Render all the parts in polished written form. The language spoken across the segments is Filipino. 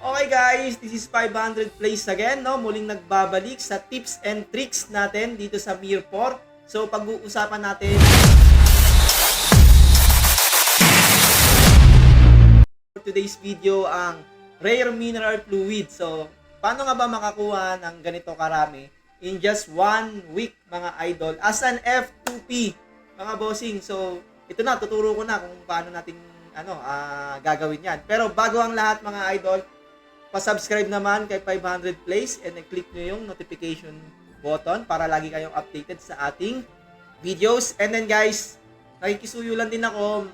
Okay guys, this is 500 plays again, no? Muling nagbabalik sa tips and tricks natin dito sa Mirror. So pag-uusapan natin for today's video ang rare mineral fluid. So paano nga ba makakuha ng ganito karami in just 1 week mga idol as an F2P mga bossing. So ito na, tuturo ko na kung paano natin gagawin yan. Pero bago ang lahat mga idol, pa-subscribe naman kay 500 plays and click nyo yung notification button para lagi kayong updated sa ating videos. And then guys, nakikisuyo lang din ako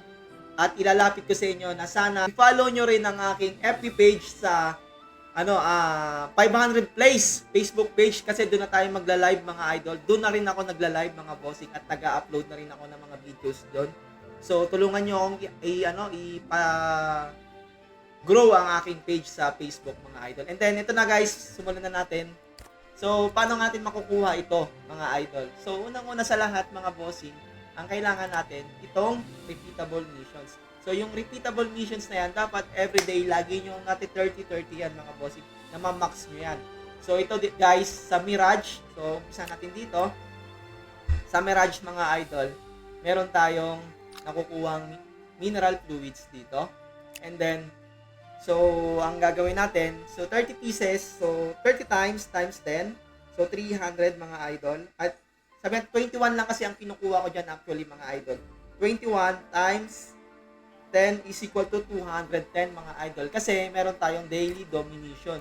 at ilalapit ko sa inyo na sana i-follow nyo rin ang aking FB page sa 500 plays Facebook page kasi doon na tayo magla-live mga idol. Doon na rin ako nagla-live mga bossing at taga-upload na rin ako ng mga videos doon. So tulungan nyo akong grow ang aking page sa Facebook mga idol. And then ito na guys, simulan na natin. So paano natin makukuha ito mga idol? So unang-una sa lahat mga bossing, ang kailangan natin itong repeatable missions. So yung repeatable missions na yan, dapat everyday lagi nyo natin 30-30 yan mga bossing, na ma-max nyo yan. So ito guys, sa Mirage, so umpisa natin dito. Sa Mirage mga idol, meron tayong nakukuhang mineral fluids dito. And then so, ang gagawin natin, so 30 pieces, so 30 times 10, so 300 mga idol. At sabihin, 21 lang kasi ang kinukuha ko dyan actually mga idol. 21 times 10 is equal to 210 mga idol. Kasi meron tayong daily domination.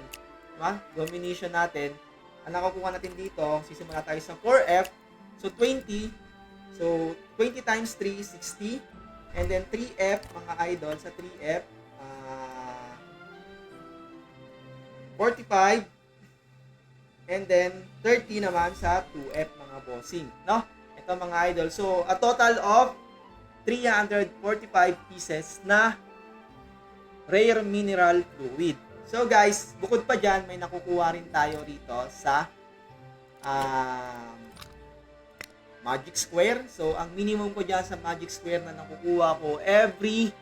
Diba? Domination natin. Ang nakukuha natin dito, sisimula tayo sa 4F. So 20. So 20 times 3 is 60. And then 3F mga idol, sa 3F, 45 and then 30 naman sa 2F mga bossing, no? Ito mga idol. So, a total of 345 pieces na rare mineral fluid. So, guys, bukod pa dyan, may nakukuha rin tayo rito sa Magic Square. So, ang minimum ko dyan sa Magic Square na nakukuha ko every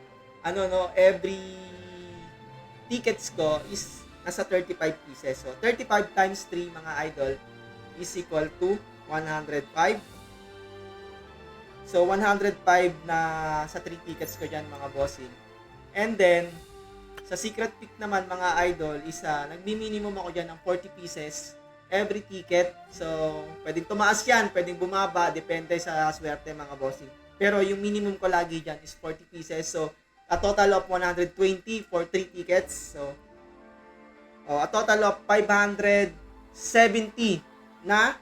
tickets ko is nasa 35 pieces. So, 35 times 3 mga idol is equal to 105. So, 105 na sa 3 tickets ko dyan mga bossing. And then, sa secret pick naman mga idol, nagmi-minimum ako dyan ng 40 pieces every ticket. So, pwedeng tumaas yan, pwedeng bumaba, depende sa swerte mga bossing. Pero yung minimum ko lagi dyan is 40 pieces. So, a total of 120 for 3 tickets. So, a total of 570 na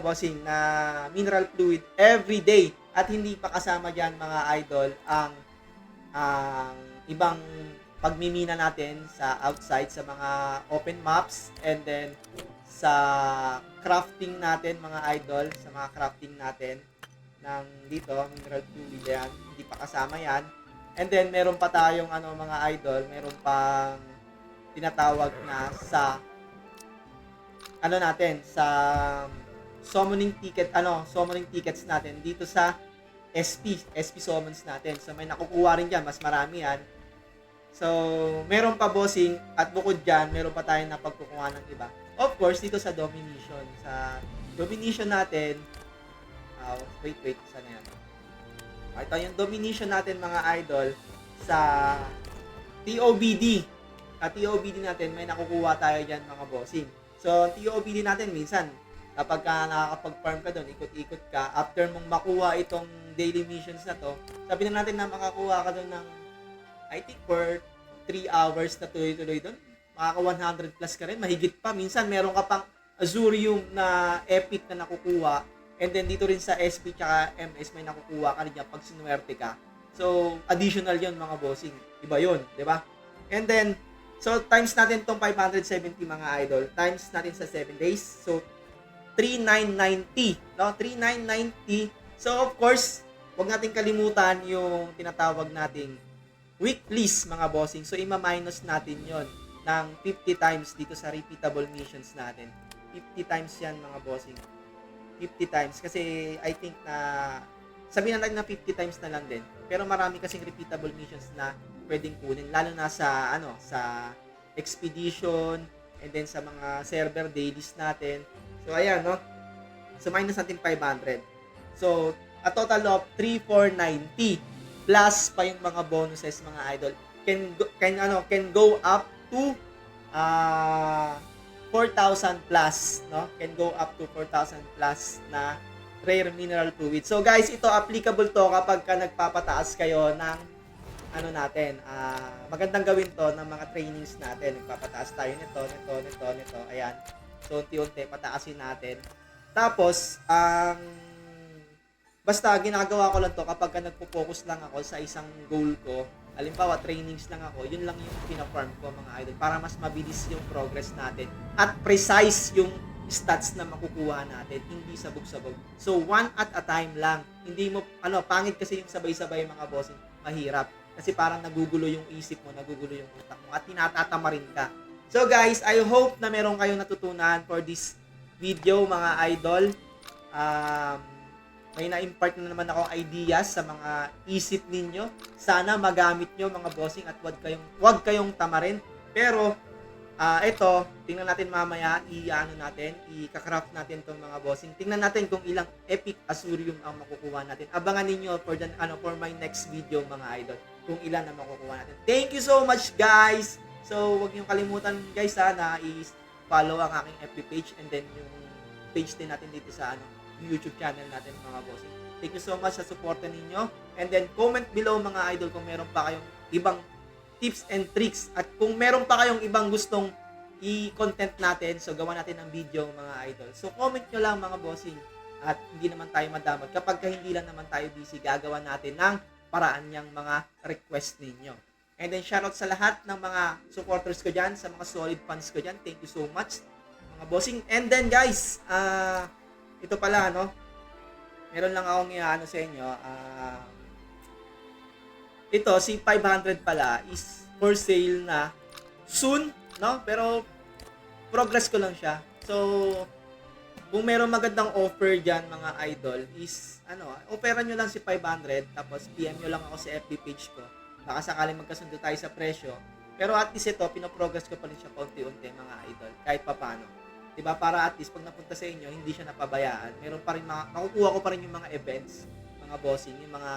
bossing, na mineral fluid every day. At hindi pa kasama diyan mga idol ang ibang pagmimina natin sa outside sa mga open maps, and then sa crafting natin mga idol, sa mga crafting natin ng dito mineral fluid yan, hindi pa kasama yan. And then meron pa tayong mga idol, meron pang tinatawag na sa sa summoning tickets natin dito sa SP summons natin. So may nakukuha rin diyan, mas marami yan. So meron pa bossing, at bukod diyan meron pa tayong napagkukuha ng iba. Of course dito sa domination, natin, wait, sana yan. Ito yung domination natin mga idol sa TOBD. At TOBD natin, may nakukuha tayo dyan mga bossing. So, TOBD natin, minsan, kapag nakakapag-farm ka doon, ikot-ikot ka, after mong makuha itong daily missions na to, sabi na natin na makakuha ka doon ng, I think, for 3 hours na tuloy-tuloy doon, makaka 100 plus ka rin, mahigit pa. Minsan, meron ka pang Azurium na epic na nakukuha, and then dito rin sa SP tsaka MS, may nakukuha ka rin dyan pag sinuwerte ka. So, additional yon mga bossing. Iba yun, di ba? And then, so, times natin itong 570 mga idol. Times natin sa 7 days. So, 3,990. No? 3,990. So, of course, huwag natin kalimutan yung tinatawag nating weeklies mga bossing. So, ima-minus natin yon ng 50 times dito sa repeatable missions natin. 50 times yan mga bossing. 50 times. Kasi, I think na, sabihin natin na 50 times na lang din. Pero marami kasing repeatable missions na pwedeng kunin, lalo na sa expedition, and then sa mga server dailies natin. So, ayan, no? So, minus natin 500. So, a total of 3,490 plus pa yung mga bonuses, mga idol. Can go up to 4,000 plus, no? Can go up to 4,000 plus na rare mineral fluid. So guys, ito applicable to kapag ka nagpapataas kayo ng magandang gawin to ng mga trainings natin. Nagpapataas tayo nito. Ayan. So unti-unti pataasin natin. Tapos basta ginagawa ko lang to kapag ka nagpo-focus lang ako sa isang goal ko. Halimbawa, trainings lang ako, yun lang yung pina-farm ko, mga idol, para mas mabilis yung progress natin at precise yung stats na makukuha natin, hindi sabog-sabog. So, one at a time lang. Hindi mo, pangit kasi yung sabay-sabay, mga bossing, mahirap. Kasi parang nagugulo yung isip mo, nagugulo yung utak mo, at tinatatama rin ka. So, guys, I hope na meron kayong natutunan for this video, mga idol. May na-impart na naman ako ideas sa mga isip ninyo. Sana magamit nyo, mga bossing, at wag kayong tamarin. Pero ito, tingnan natin mamaya, i-craft natin tong mga bossing. Tingnan natin kung ilang epic Azurium ang makukuha natin. Abangan ninyo for my next video, mga idol, kung ilan na makukuha natin. Thank you so much, guys. So, wag niyo kalimutan, guys, na i-follow ang aking FB page and then yung page din natin dito sa YouTube channel natin, mga bossing. Thank you so much sa suporta ninyo. And then comment below, mga idol, kung meron pa kayong ibang tips and tricks at kung meron pa kayong ibang gustong i-content natin, so gawa natin ng video, mga idol. So comment nyo lang, mga bossing, at hindi naman tayo madamot. Kapag hindi lang naman tayo busy, gagawa natin ng paraan niyang mga request ninyo. And then shoutout sa lahat ng mga supporters ko dyan, sa mga solid fans ko dyan. Thank you so much, mga bossing. And then guys, ito pala, meron lang akong sa inyo. Ito, si 500 pala is for sale na soon, Pero progress ko lang siya. So, kung meron magandang offer dyan, mga idol, is, offeran nyo lang si 500, tapos PM nyo lang ako sa FB page ko. Baka sakaling magkasundo tayo sa presyo. Pero at least ito, pinoprogress ko pa rin siya paunti-unti, mga idol, kahit papano. Diba? Para at least pag napunta sa inyo, hindi siya napabayaan. Meron pa rin nakukuha ko pa rin yung mga events, mga bossing, yung mga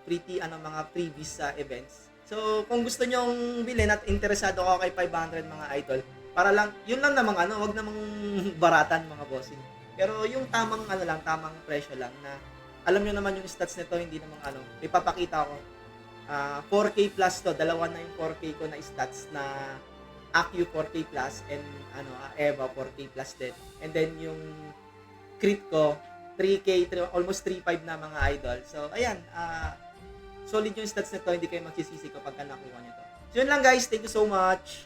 mga freebies sa events. So, kung gusto nyong bilhin at interesado ako kay 500, mga idol, para lang, yun lang namang wag namang baratan, mga bossing. Pero yung tamang tamang presyo lang na alam nyo naman yung stats nito, hindi namang ipapakita ko. 4K plus to, dalawa na yung 4K ko na stats na Accu 4K plus and Eva 4K plus din. And then yung crit ko 3K, almost 3.5 na, mga idol. So ayan, solid yung stats nito, hindi kayo magsisisi kapag nakuha nyo to. So yun lang, guys, thank you so much.